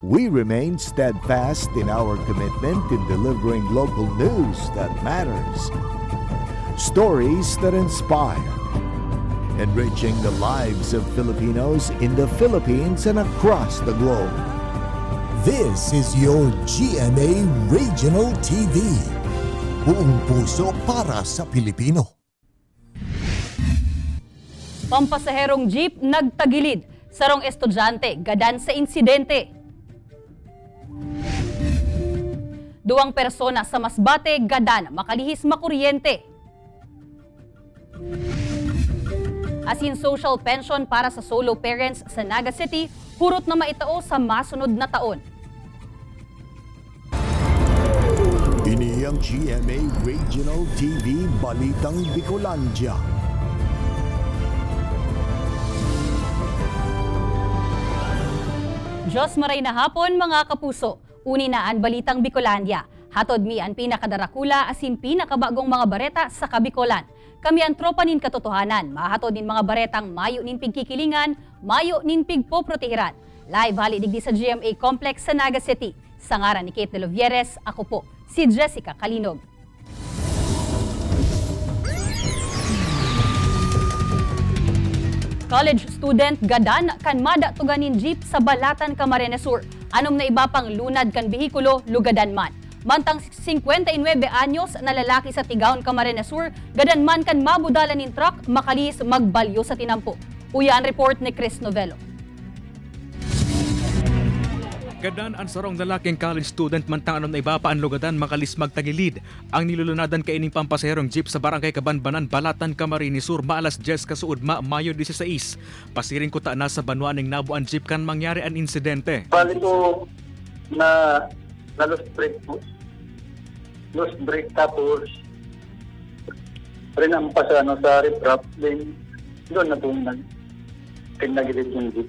We remain steadfast in our commitment in delivering local news that matters, stories that inspire, enriching the lives of Filipinos in the Philippines and across the globe. This is your GMA Regional TV. Buong puso para sa Pilipino. Pampasaherong jeep nagtagilid. Sarong estudyante gadan sa insidente. Duwang persona sa Masbate gadan makalihis makuryente. Asin social pension para sa solo parents sa Naga City, hurot na maitao sa masunod na taon. Ini ang GMA Regional TV Balitang Bicolandia. Diyos maray na hapon mga kapuso. Uni na ang Balitang Bicolandia. Hatod mi ang pinakadarakula asin pinakabagong mga bareta sa Kabikolan. Kami ang tropa nin katotohanan. Mahatod nin mga baretang mayo nin pigkikilingan, mayo nin pigpoprotehiran. Live hali digdi sa GMA Complex sa Naga City. Sa ngaran ni Kate de Lovieres, ako po si Jessica Kalinog. College student gadan kan mada tuganin jeep sa Balatan, Camarines Sur. Anom na iba pang lunad kan bihikulo lugadan man. Mantang 59 anyos na lalaki sa Tigaon, Camarines Sur, gadan man kan mabudalan nin truck makalis magbalyo sa tinampo. Uya ang report ni Chris Novello. Gadan ang sarong lalaking college student mantang anom na iba pa ang lugadan makalis magtagilid. Ang nilulunadan kaining pampasaherong jeep sa barangay Kabanbanan, Balatan, Camarines Sur, maalas 10 kasuudma, Mayo 16. Pasiring ko ta na sa banwaning nabuan jeep kan mangyari ang insidente. Bali ko na lost brake tapos rin ang pasano sa riprap din doon na tunan pinagilid yung jeep.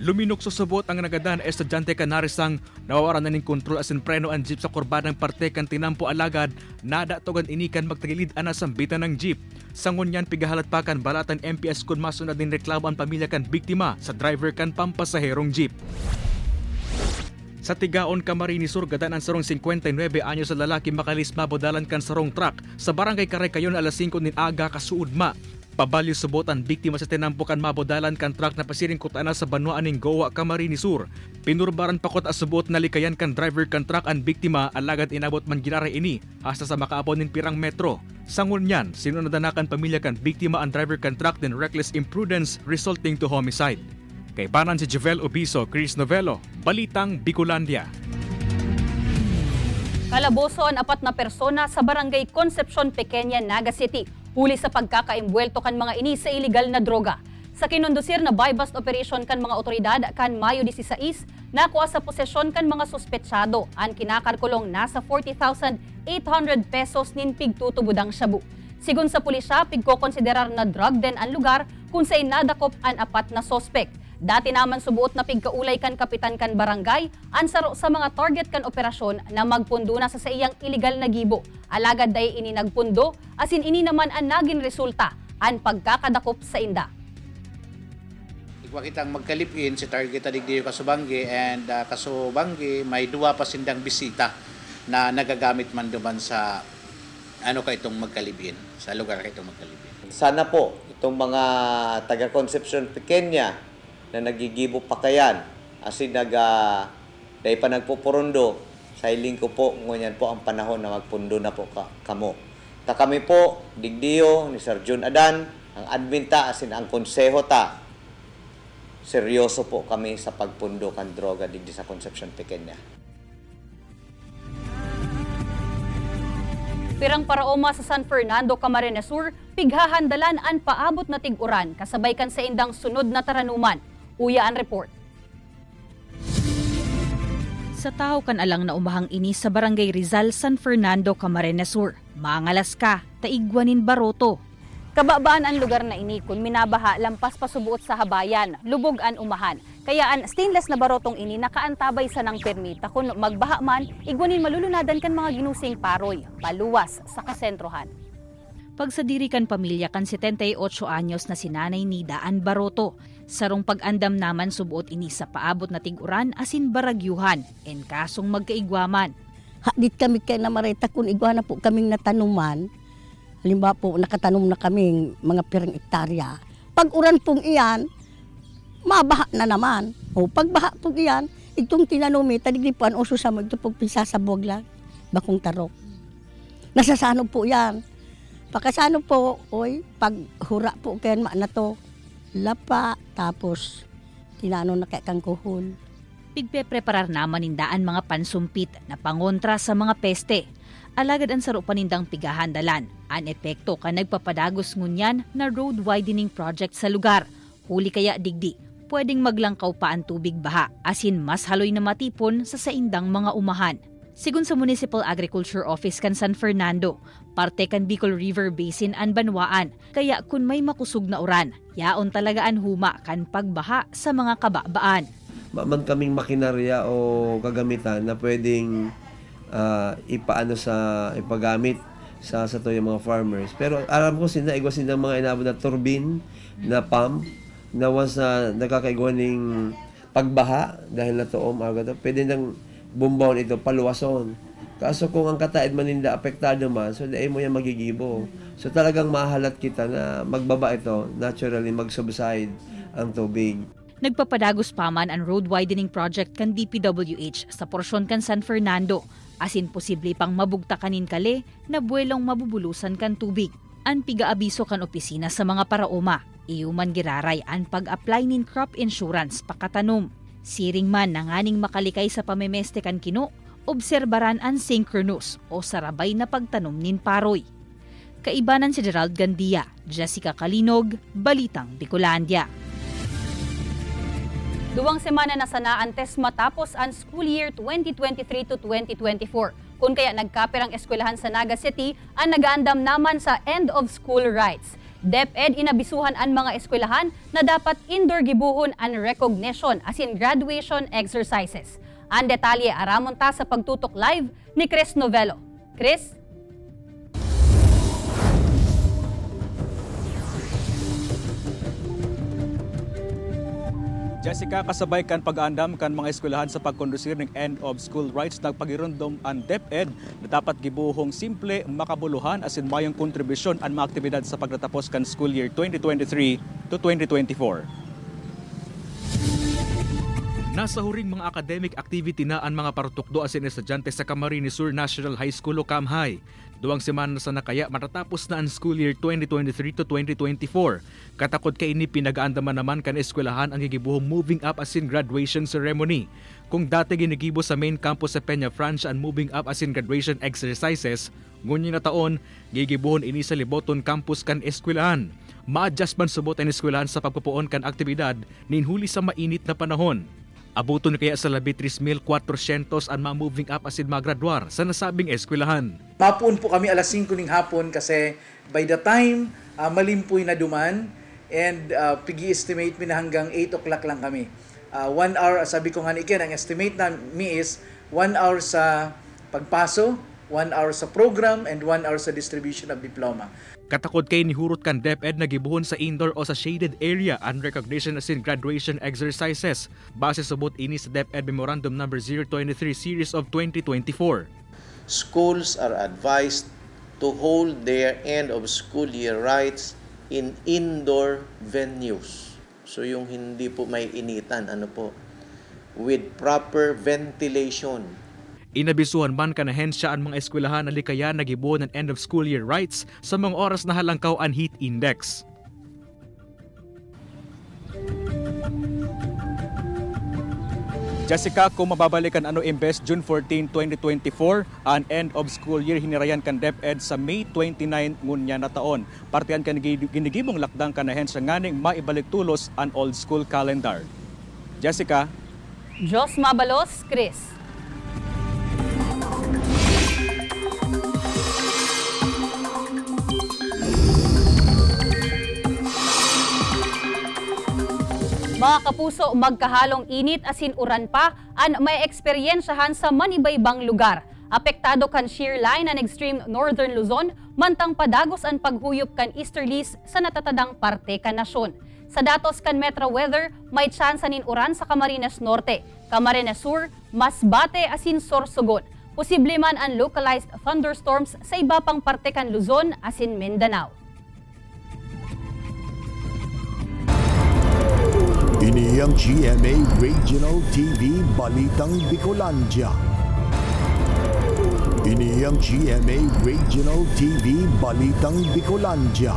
Luminok susubot ang nagadan estudyante kanarisang nawawaran na ning kontrol asin preno ang jeep sa kurbadang parte kan tinampo alagad nada togan inikan magtagilid ana sambitan ng jeep. Sangon yan pigahalat pa kan Balatan MPS kun masunod din reklamo ang pamilya kan biktima sa driver kan pampasaherong jeep. Sa Tigaon, Camarines Sur, gadan ang sarong 59 anyos sa lalaki makalis mabodalan kan sarong truck sa barangay Karaykayon alas 5 nin aga kasuudma. Pabalyo subot ang biktima sa tinampukan mabodalan kan truck na pasiring kutana sa banwaan ning Goa, Camarines Sur. Pinurbaran pakot asubot na likayan kan driver kan truck ang biktima alagad inabot man ginaray ini hasta sa makaabon nin pirang metro. Sangon yan, sinunadanakan pamilya kan biktima ang driver kan truck din reckless imprudence resulting to homicide. Kay banan si Javel Obiso, Chris Novello, Balitang Bicolandia. Kalaboso ang 4 na persona sa barangay Concepcion Pequeña, Naga City. Huli sa pagkakaimbwelto kan mga ini sa iligal na droga. Sa kinondosir na buy-bust operation kan mga otoridad kan Mayo 16, nakuha sa posesyon kan mga suspetsado ang kinakalkulong nasa 40,800 pesos nin pigtutubudang shabu. Sigun sa pulisya, pigkokonsiderar na drug den ang lugar kung saan nadakop ang 4 na sospek. Dati naman subuot na pigkaulay kan kapitan kan barangay, ansaro sa mga target kan operasyon na magpundo na sa iyang iligal na gibo. Alagad day ini nagpundo, asin ini naman ang naging resulta, ang pagkakadakop sa inda. Igwa kitang magkalipin si target adigdiyo Kasubanggi and Kasubanggi may 2 pa sindang bisita na nagagamit man duman sa itong magkalipin, sa lugar itong magkalipin. Sana po itong mga taga Concepcion Pequeña na nagigibo pakayan asin dahil pa nagpupurundo sa hiling ko po ngunyan po ang panahon na magpundo na po kamo. Ta kami po digdiyo ni Sir John Adan ang admin ta asin ang konseho ta seryoso po kami sa pagpundo kan droga digdi sa Concepcion Pequeña. Pirang paraoma sa San Fernando, Camarines Sur, pighahandalan ang paabot na tig-uran kasabay kan sa indang sunod na taranuman. Uya ang report. Sa tao kan alang na umahang ini sa Barangay Rizal, San Fernando, Camarines Sur. Mangalas ka, taigwanin baroto. Kababaan ang lugar na ini kun minabaha lampas pasubuot sa habayan, lubog an umahan. Kaya ang stainless na barotong ini nakaantabay sa nang permita kun magbaha man, igwanin malulunadan kan mga ginusing paroy, paluwas sa kasentrohan. Pagsadiri kan pamilya kan 78 anyos na si Nanay Nida An Baroto, Sarong pag-andam naman subuot ini sa paabot na tiguran asin baragyuhan en kasong magkaigwaman. Hadit kami kay namareta kung igwa na po kaming natanuman. Halimbawa po nakatanom na kaming mga pirang ektarya. Pag uran pong iyan, mabaha na naman. O pagbaha pong iyan, itong tinanumi, tadigdipuan uso sa ito pong pisasabog lang, bakong tarok. Nasasano po yan. Pakasano po, pag hura po kayan na to, lapa, tapos tinano na kay kang kuhol. Pigpe-preparar naman nindaan mga pansumpit na pangontra sa mga peste. Alagad ang saro panindang pigahandalan. An epekto ka nagpapadagos ngunyan na road widening project sa lugar. Huli kaya digdi, pwedeng maglangkaw pa ang tubig baha, asin mas haloy na matipon sa saindang mga umahan. Sigun sa Municipal Agriculture Office kan San Fernando, parte kan Bicol River Basin an Banwaan, kaya kun may makusog na uran, yaon talaga an huma kan pagbaha sa mga kababaan. Man kaming makinarya o gagamitan na pwedeng ipagamit sa to yung mga farmers. Pero alam ko igwas ng mga inabot na turbine, na pump, na once na nakakaigwa ng pagbaha dahil na toom, pwede nang bumbawon ito, paluwason. Kaso kung ang kataid maninda apektado man, so dahil mo yan magigibo. So talagang mahalat kita na magbaba ito, naturally mag-subside ang tubig. Nagpapadagos pa man ang road widening project kan DPWH sa porsyon kan San Fernando, asin posible pang mabugta kanin kale na buwelong mabubulusan kan tubig. An piga-abiso kan opisina sa mga paraoma, iyuman giraray an pag-apply nin crop insurance pakatanom. Siring man nanganing makalikay sa pamemeste kan kino, obserbaran ang synchronous o sarabay na pagtanom nin paroy. Kaibanan si Gerald Gandia, Jessica Kalinog, Balitang Bicolandia. 2 semana na sana antes matapos ang school year 2023 to 2024. Kung kaya nagkapirang eskwelahan sa Naga City ang nagaandam naman sa end of school rites. DepEd inabisuhan ang mga eskwelahan na dapat indoor gibuhon ang recognition as in graduation exercises. Ang detalye aramon ta sa pagtutok live ni Chris Novelo. Chris? Jessica, kasabay kan pag-aandam kan mga eskwelahan sa pagkondusir ng end of school rites nagpagirondom ang DepEd na dapat gibuhong simple, makabuluhan asin mayong kontribusyon ang mga aktibidad sa pagtatapos kan school year 2023 to 2024. Nasa huring mga academic activity na ang mga parutukdo asin estudyante sa Camarines Sur National High School o Camhay. 2 semana sa nakaya matatapos na ang school year 2023 to 2024. Katakod kay ini pinag-aandaman naman kan eskwelahan ang gigibuhong moving up asin graduation ceremony. Kung dati ginigibo sa main campus sa Peña Francia ang moving up asin graduation exercises, ngunyan na taon gigibuhon ini sa Liboton campus kan eskwelahan. Ma-adjust man subot ang eskwelahan sa pagpupuon kan aktibidad ninhuli sa mainit na panahon. Abuton kaya sa 13,400 ang ma-moving up asin magraduar sa nasabing eskwelahan. Mapuon po kami alas 5 ng hapon kasi by the time malimpoy na duman and pigi-estimate mi na hanggang 8 o'clock lang kami. 1 hour, sabi ko nga ikin, ang estimate na mi is 1 hour sa pagpaso, 1 hour sa program, and 1 hour sa distribution of diploma. Katakod kay nihurot kan DepEd na gibuhon sa indoor o sa shaded area ang recognition asin graduation exercises base subot ini sa DepEd Memorandum No. 023 Series of 2024. Schools are advised to hold their end of school year rites in indoor venues. So yung hindi po may initan, with proper ventilation. Inabisuhan man kanahensya ang mga eskwelahan na likaya na gibuhon ng end of school year rites sa mga oras na halangkaw ang heat index. Jessica, kung mababalikan imbes June 14, 2024, ang end of school year hinirayan kan DepEd sa May 29 ngunya na taon. Partihan kan ginigibong lakdang kanahensya nganing maibalik tulos ang old school calendar. Jessica? Jos Mabalos, Chris. Mga kapuso, magkahalong init asin uran pa ang may eksperyensyahan sa manibaybang lugar. Apektado kan shear line ang extreme northern Luzon, mantang padagos ang paghuyop kan easterlies sa natatadang parte kan nasyon. Sa datos kan Metro Weather, may tsansa nin uran sa Camarines Norte, Camarines Sur, Masbate asin Sorsogon. Posible man ang localized thunderstorms sa iba pang parte kan Luzon asin Mindanao. Ini ang GMA Regional TV Balitang Bicolandia. Ini ang GMA Regional TV Balitang Bicolandia.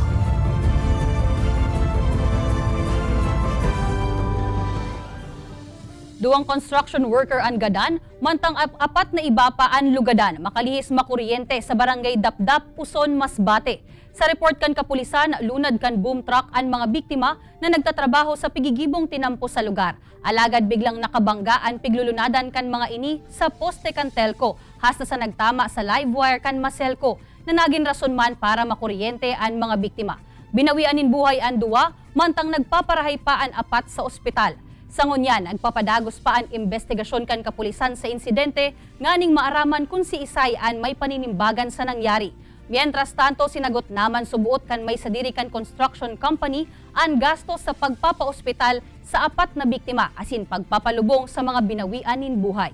Duwang construction worker ang gadan, mantang apat na iba pa ang lugadan, makalihis makuryente sa barangay Dapdap, Puson, Masbate. Sa report kan kapulisan, lunad kan boom truck ang mga biktima na nagtatrabaho sa pigigibong tinampo sa lugar. Alagad biglang nakabanggaan piglulunadan kan mga ini sa poste kan telco, hasta sa nagtama sa live wire kan Maselco na naging rason man para makuryente ang mga biktima. Binawianin buhay ang duwa, mantang nagpaparahay pa ang apat sa ospital. Sa ngunyan, nagpapadagos pa ang investigasyon kan kapulisan sa insidente, nganing maaraman kung si Isay an may paninimbagan sa nangyari. Mientras tanto, sinagot naman subuot kan may sadiri kan construction company ang gasto sa pagpapaospital sa apat na biktima asin pagpapalubong sa mga binawianin buhay.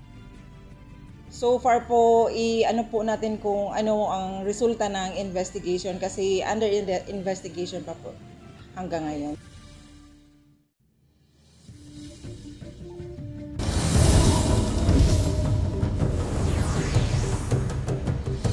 So far po, ano po natin kung ano ang resulta ng investigation kasi under investigation pa po hanggang ngayon.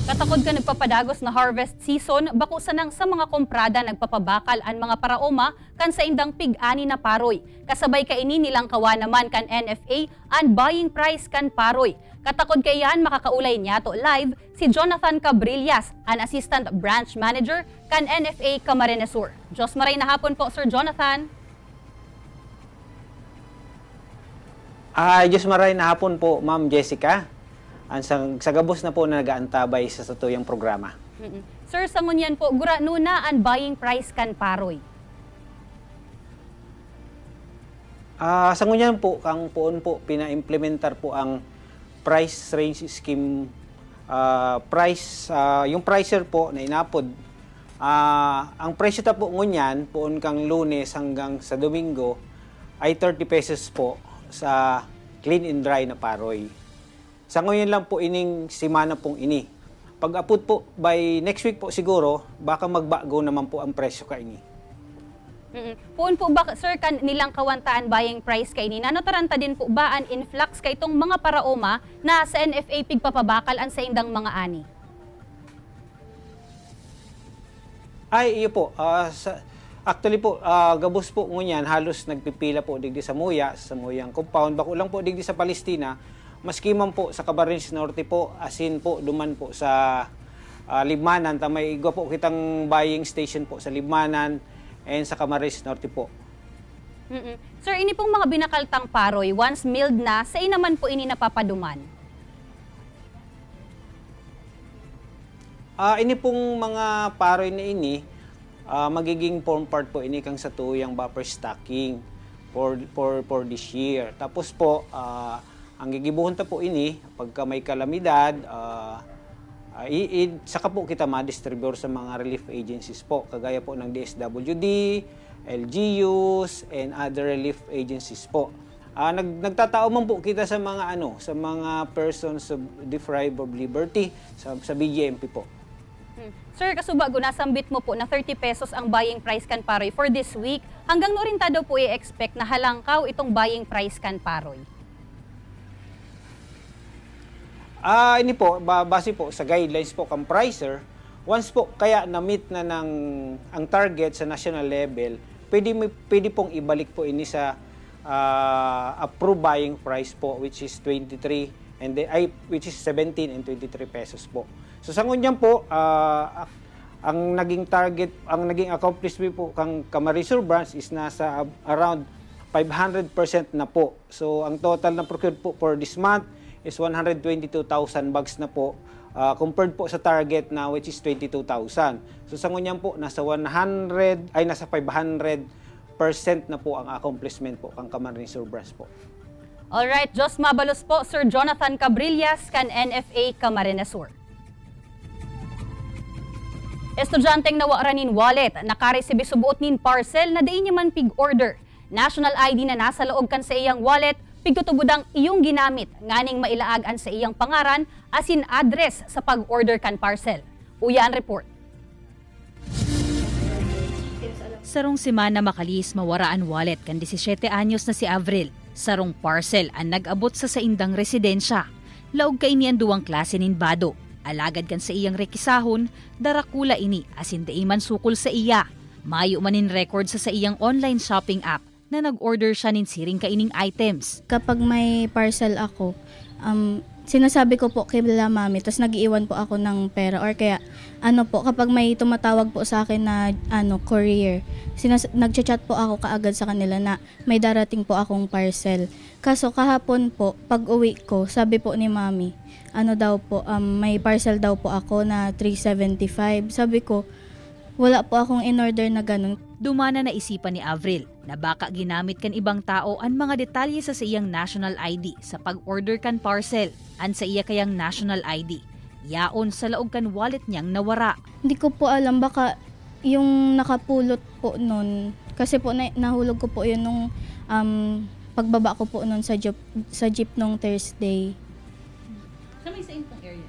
Katakod ka nagpapadagos na harvest season, bako sanang sa mga komprada nagpapabakal ang mga paraoma kan sa indang pig-ani na paroy. Kasabay kaini nilang kawa naman kan NFA ang buying price kan paroy. Katakod kayan makakaulay niya to live si Jonathan Cabrillas, an Assistant Branch Manager kan NFA Camarines Sur. Diyos maray na hapon po, Sir Jonathan. Diyos maray na hapon po, Ma'am Jessica. Sa gabos na po na nagaantabay sa satuyang programa. Sir, sa ngunyan po, gura nuna ang buying price kan paroy. Sa ngunyan po, kang poon po, pina-implementar po ang price range scheme, yung pricer po na inapod. Ang presyo ta po ngunyan, poon kang Lunes hanggang sa Domingo, ay 30 pesos po sa clean and dry na paroy. Sa ngayon lang po ining simana pong ini. Pag-apod po, by next week po siguro, baka magbago naman po ang presyo ka ini. Puun po ba, sir, kan nilang kawantaan buying price ka ini? Nanotaranta din po ba ang influx kay itong mga paraoma na sa NFA pigpapabakal ang sa indang mga ani? Ay, iyo po. Actually po, gabos po ngunyan, halos nagpipila po digdi sa Muyang compound. Bako lang po digdi sa Palestina. Maski man po sa Camarines Norte po, asin po, duman po sa Libmanan. May igwa po kitang buying station po sa Libmanan and sa Camarines Norte po. Sir, ini pong mga binakaltang paroy, once milled na, sa inaman po ini napapaduman? Ini pong mga paroy na ini, magiging form part po ini kang sa tuyang buffer stocking for this year. Tapos po, ang gigibuhon ta po ini, pagka may kalamidad, saka po kita ma-distribute sa mga relief agencies po, kagaya po ng DSWD, LGUs, and other relief agencies po. Nagtatao man po kita sa mga sa mga persons deprived of liberty sa BGMP po. Sir, kasubago nasambit mo po na 30 pesos ang buying price kan paroy for this week. Hanggang no rin ta daw po i-expect na halangkaw itong buying price kan paroy? Ini po, base po sa guidelines po kang pricer, once po kaya na-meet na ang target sa national level, pwede pong ibalik po ini sa approved buying price po, which is 23 and which is 17 and 23 pesos po. So sa ngunyan po, ang naging target, ang naging accomplishment po kang Camarines Sur branch is nasa around 500% na po. So ang total na procured po for this month is 122,000 bags na po, compared po sa target na which is 22,000. So sa ngunyan po, nasa 500% na po ang accomplishment po kang Camarines Sur branch po. Alright, Diyos mabalos po, Sir Jonathan Cabrillas kan NFA Camarines Sur. Estudyanteng nawaranin wallet, nakaresibe subuot nin parcel na diin niya man pig-order. National ID na nasa loob kan sa iyang wallet, pigtutubudang iyong ginamit, nganing mailaagan sa iyang pangaran, asin address sa pag-order kan parcel. Uya ang report. Sarong semana makalis mawaraan wallet kan 17 anyos na si Avril. Sarong parcel ang nag-abot sa saindang residensya. Laog kay niyan duwang klase nin bado. Alagad kan sa iyang rekisahon, darakula ini asin daiman sukol sa iya. Mayo manin record sa iyang online shopping app na nag-order siya nin siring kaining items. Kapag may parcel ako, sinasabi ko po kay mami, tapos nag-iwan po ako ng pera or kaya kapag may tumatawag po sa akin na courier, nagchat po ako kaagad sa kanila na may darating po akong parcel. Kaso kahapon po, pag uwi ko, sabi po ni mami, may parcel daw po ako na 375. Sabi ko, wala po akong in-order na ganun. Dumana na isipan ni Avril na baka ginamit kan ibang tao ang mga detalye sa iyang national ID sa pag-order kan parcel an sa iya kayang national ID. Yaon sa laog kan wallet niyang nawara. Hindi ko po alam, baka yung nakapulot po nun. Kasi po nahulog ko po yun nung pagbaba ko po nun sa jeep nung Thursday. Sa may saing pong area?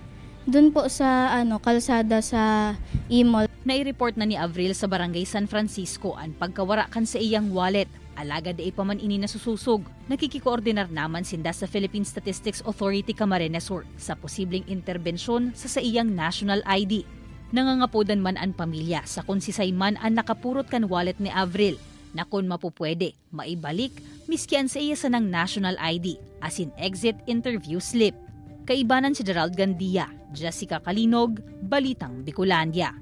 Doon po sa kalsada sa e-mall. Nai-report na ni Avril sa Barangay San Francisco ang pagkawara kan sa iyang wallet. Alaga de pa man ini nasususog. Nakikikoordinar naman sinda sa Philippine Statistics Authority Camarines Sur sa posibleng interbensyon sa iyang national ID. Nangangapodan man ang pamilya sa kung sisay man ang nakapurot kan wallet ni Avril na kung mapupwede, maibalik, miskian sa iya sanang national ID asin exit interview slip. Kaibanan si Gerald Gandia, Jessica Kalinog, Balitang Bicolandia.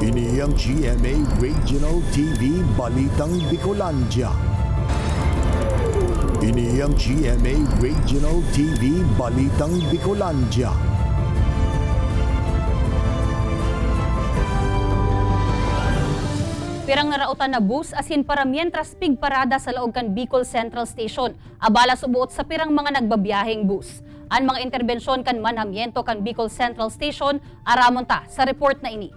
Ini ang GMA Regional TV Balitang Bicolandia. Ini ang GMA Regional TV Balitang Bicolandia. Pirang narautan na bus asin para mientras pigparada sa laog kan Bicol Central Station. Abala subuot sa pirang mga nagbabiyaheng bus. Ang mga interbensyon kan manhamiento kan Bicol Central Station aramon ta sa report na ini.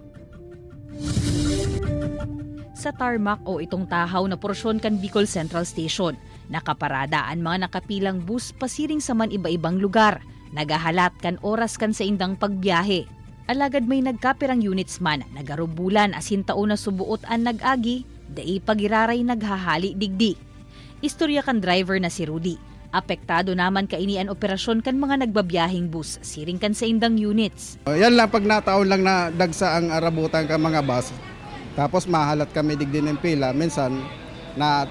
Sa tarmac o itong tahaw na porsyon kan Bicol Central Station, nakaparada ang mga nakapilang bus pasiring sa man iba-ibang lugar. Nagahalat kan oras kan sa indang pagbiyahe. Alagad may nagkapirang units man, nagarubulan asin tao na subuot ang nag-agi, dai pagiraray naghahali digdi. Istorya kan driver na si Rudy. Apektado naman kaini ang operasyon kan mga nagbabiyahing bus, siring kan sa indang units. Yan lang, pag nataon lang na dagsa ang arabutan ka mga bus, tapos mahalat kami digdi ng pila, minsan na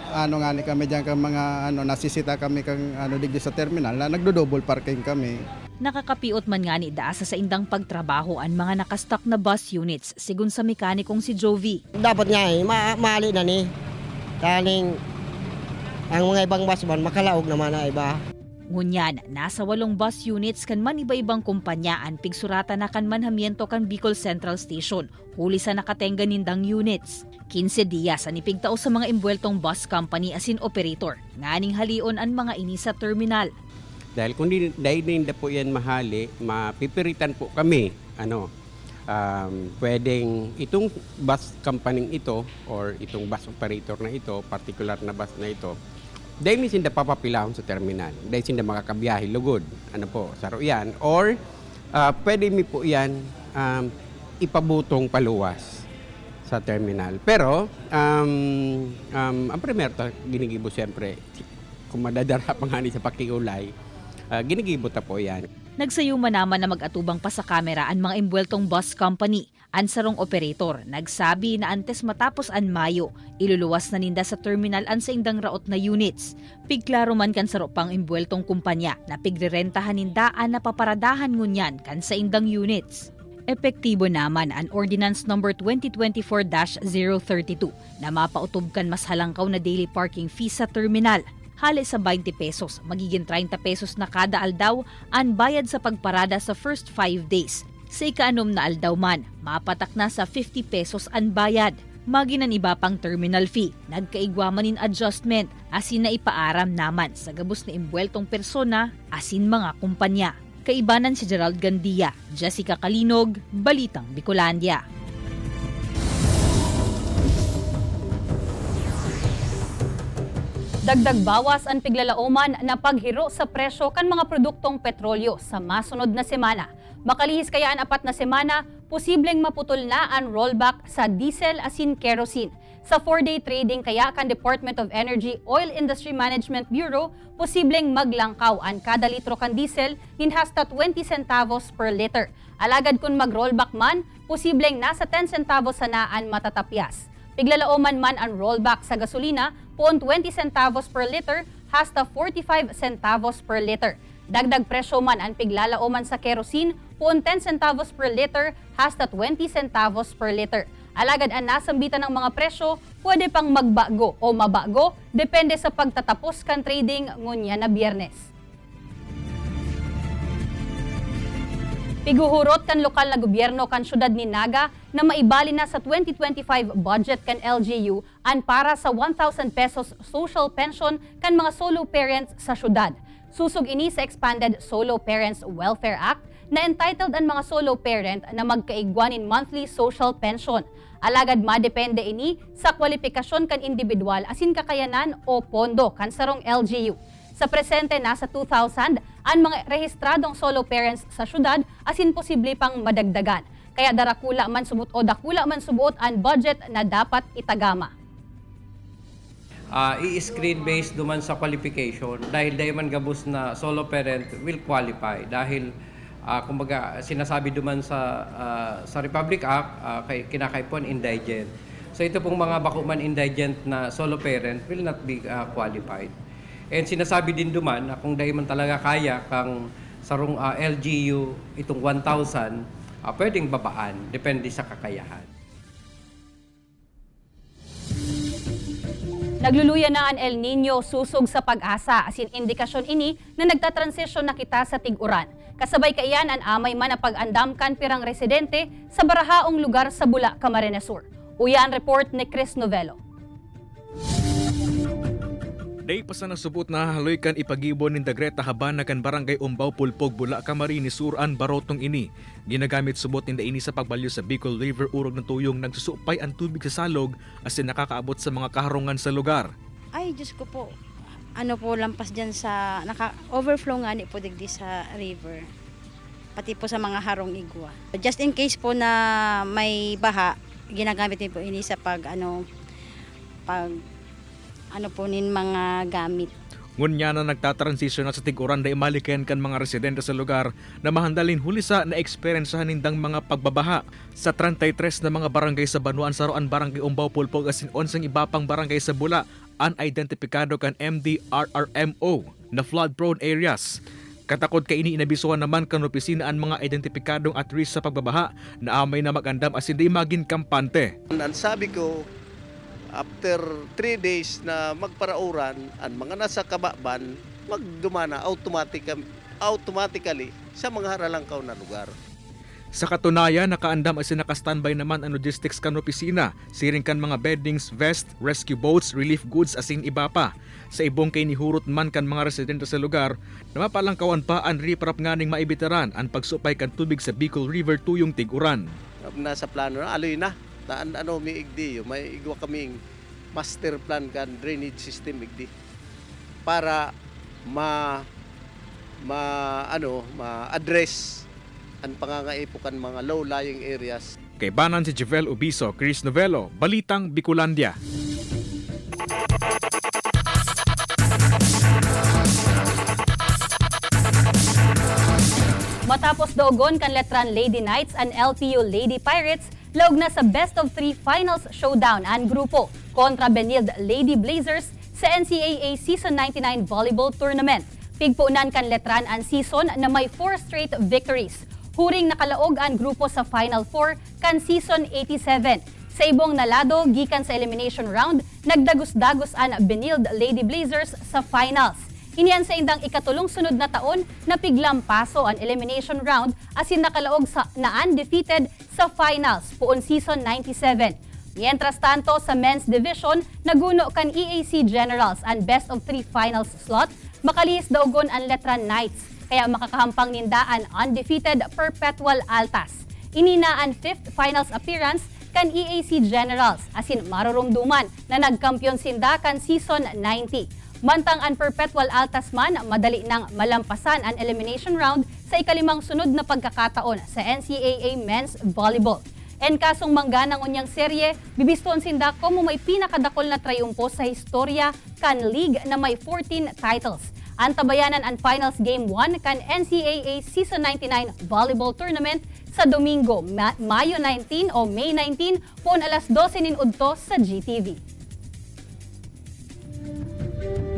kami diyan kang mga nasisita kami kang digdi sa terminal na nagdo-double parking kami. Nakakapiot man nga ni daasa sa indang pagtrabaho ang mga nakastock na bus units sigun sa mekanikong si Jovi. Dapat nga maali na ni. Kaling ang mga ibang bus man makalaog naman na iba. Ngunyan, nasa 8 bus units kan man iba-ibang kumpanya ang pigsurata na kan manhamiento kan Bicol Central Station, huli sa nakatengga nindang units. 15 dias ang ipigtao sa mga imbueltong bus company asin operator, nganing halion ang mga ini sa terminal. Dahil kung dahil po yan mahali, mapipiritan po kami. Pwedeng itong bus company ito or itong bus operator na ito, particular na bus na ito, dahil sinda papapilahon sa terminal. Dahil sinda makakabiyahe lugod. Saro yan. Or pwede mi po yan ipabutong paluwas sa terminal. Pero ang primero ginigibo siyempre, kung madadara pa nga sa pakiulay, ginigibot po yan. Nagsayuma naman na mag-atubang pa sa kamera ang mga imbueltong bus company. Ang sarong operator, nagsabi na antes matapos ang Mayo, iluluwas na ninda sa terminal ang sa indang raot na units. Pigklaro man kan saro pang imbueltong kumpanya na pigrerentahan ninda ang napaparadahan ngunyan kan sa indang units. Epektibo naman ang Ordinance No. 2024-032 na mapautob kan mas halangkaw na daily parking fee sa terminal. Hali sa 20 pesos, magiging 30 pesos na kada aldaw ang bayad sa pagparada sa first 5 days. Sa ika-6 na aldaw man, mapatak na sa 50 pesos ang bayad. Maginan iba pang terminal fee, nagkaigwamanin adjustment, asin na ipaaram naman sa gabos na imbueltong persona, asin mga kumpanya. Kaibanan si Gerald Gandia, Jessica Kalinog, Balitang Bicolandia. Dagdag bawas ang piglalauman na paghiro sa presyo kan mga produktong petrolyo sa masunod na semana. Makalihis kaya ang 4 na semana, posibleng maputol na ang rollback sa diesel asin kerosene. Sa 4-day trading kaya kan Department of Energy Oil Industry Management Bureau, posibleng maglangkaw ang kada litro kan diesel nin hasta 20 centavos per liter. Alagad kung mag-rollback man, posibleng nasa 10 centavos sanaan matatapyas. Piglalauman man ang rollback sa gasolina, poon 20 centavos per liter hasta 45 centavos per liter. Dagdag presyo man ang piglalauman sa kerosene, poon 10 centavos per liter hasta 20 centavos per liter. Alagad ang nasambitan ng mga presyo, pwede pang magbago o mabago, depende sa pagtatapos kan trading ngunya na Biyernes. Piguhurot kan lokal na gobyerno kan syudad ni Naga na maibali na sa 2025 budget kan LGU ang para sa 1,000 pesos social pension kan mga solo parents sa syudad. Susog ini sa Expanded Solo Parents Welfare Act na entitled ang mga solo parent na magkaigwanin monthly social pension. Alagad madepende ini sa kwalifikasyon kan individual asin kakayanan o pondo kan sarong LGU. Sa presente nasa 2,000 ang mga rehistradong solo parents sa syudad asin posible pang madagdagan. Kaya darakula man subot o dakula man subuot ang budget na dapat itagama. I-screen based duman sa qualification dahil dahil man gabus na solo parent will qualify dahil kumbaga sinasabi duman sa Republic Act kay kinakaipon indigent. So ito pong mga bakuman indigent na solo parent will not be qualified. And sinasabi din duman na kung dahil man talaga kaya kang sarong LGU itong 1,000 pwedeng babaan depende sa kakayahan. Nagluluya na ang El Nino susog sa pag-asa asin indikasyon ini na nagtatransisyon na kita sa tig-uran. Kasabay kaiyan ang amay man na pag-andamkan pirang residente sa barahaong lugar sa Bula, Camarines Sur. Uya ang report ni Chris Novello. Day pasan ang subot na haloy kan ipagibon ni Dagreta Habana kan barangay Umbaw Pulpog Bula Camarines Sur an barotong ini. Ginagamit subot ninda ini sa pagbalyo sa Bicol River urog ng tuyong nagsusupay ang tubig sa salog asin nakakaabot sa mga kaharungan sa lugar. Ay Diyos ko po, ano po lampas dyan sa naka-overflow nga ni po digdi sa river. Pati po sa mga harong igwa. Just in case po na may baha, ginagamit din po ini sa pag po nin mga gamit. Ngunya na nagtatransisyon na sa tig-uran da imaliken kan mga residente sa lugar na mahandalin hulisa na experiencehan nindang mga pagbabaha. Sa 33 na mga barangay sa Banuan Saroan Barangay Umbaw Pulpog asin 11 iba pang barangay sa Bula unidentificado kan MDRRMO na flood-prone areas. Katakod ka ini inabisuhan naman kan opisina ang mga identifikadong at risk sa pagbabaha na amay na magandam asin di maging kampante. Ang sabi ko, after 3 days na magparauran, ang mga nasa kababan, magdumana automatically sa mga haralangkaw na lugar. Sa katunayan, nakaandam asin naka-standby naman ang logistics kan opisina, siring kan mga beddings, vest, rescue boats, relief goods asin iba pa. Sa ibong kay nihurot man kan mga residente sa lugar, na mapalangkawan pa ang riprap nganing maibitaran ang pagsupay kan tubig sa Bicol River tuyong tig-uran. Nasa plano na, aloy na. May igdi, may igwa kaming master plan kan drainage system igdi para ma-address ang pangangaipukan mga low-lying areas. Kay banan si Javel Ubiso, Chris Novello, Balitang Bicolandia. Matapos dogon kan Letran Lady Knights and LPU Lady Pirates, laog na sa best of 3 finals showdown ang grupo kontra Benilde Lady Blazers sa NCAA Season 99 Volleyball Tournament. Pigpuunan kan Letran ang season na may 4 straight victories. Huring nakalaog ang grupo sa Final 4 kan Season 87. Sa ibong nalado, gikan sa elimination round, nagdagos-dagos ang Benilde Lady Blazers sa finals. Iniyan sa indang ikatulong sunod na taon na piglang paso ang elimination round asin nakalaog na undefeated sa finals puon Season 97. Mientras tanto sa men's division, naguno kan EAC Generals ang best of 3 finals slot, makalihis daogon ang Letran Knights. kaya makakahampang nindaan undefeated Perpetual Altas. Ininaan 5th finals appearance kan EAC Generals asin marurumduman na nagkampiyon sinda kan season 90. Mantang ang Perpetual Altas man madali nang malampasan ang elimination round sa ikalimang sunod na pagkakataon sa NCAA Men's Volleyball. En kasong mangganang unyang serye, bibistuon sinda como may pinakadakol na triumpo sa historya kan league na may 14 titles. Antabayanan ang finals game 1 kan NCAA Season 99 Volleyball Tournament sa Domingo, Mayo 19 o May 19 pon alas 12 nin udto sa GTV.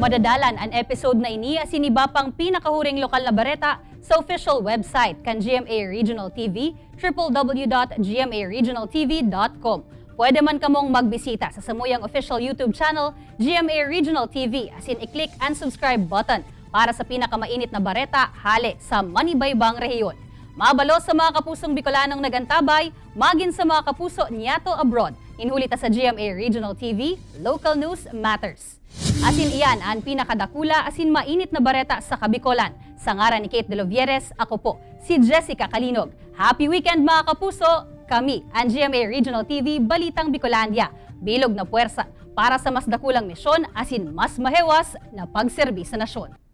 Madadalan ang episode na ini asiniba pang pinakahuring lokal na bareta sa official website kan GMA Regional TV, www.gmaregionaltv.com. Pwede man kamong magbisita sa samuyang official YouTube channel, GMA Regional TV, asin i-click ang subscribe button para sa pinakamainit na bareta hali sa Manibaybang rehiyon. Mabalo sa mga kapusong Bicolanong nagantabay, magin sa mga kapuso niyato abroad. Inhulita sa GMA Regional TV, Local News Matters. Asin iyan ang pinakadakula asin mainit na bareta sa Kabikolan. Sa ngaran ni Kate De Lovieres, ako po, si Jessica Kalinog. Happy weekend mga kapuso! Kami, ang GMA Regional TV, Balitang Bicolandia. Bilog na puwersa para sa mas dakulang misyon asin mas mahewas na pagserbi sa nasyon.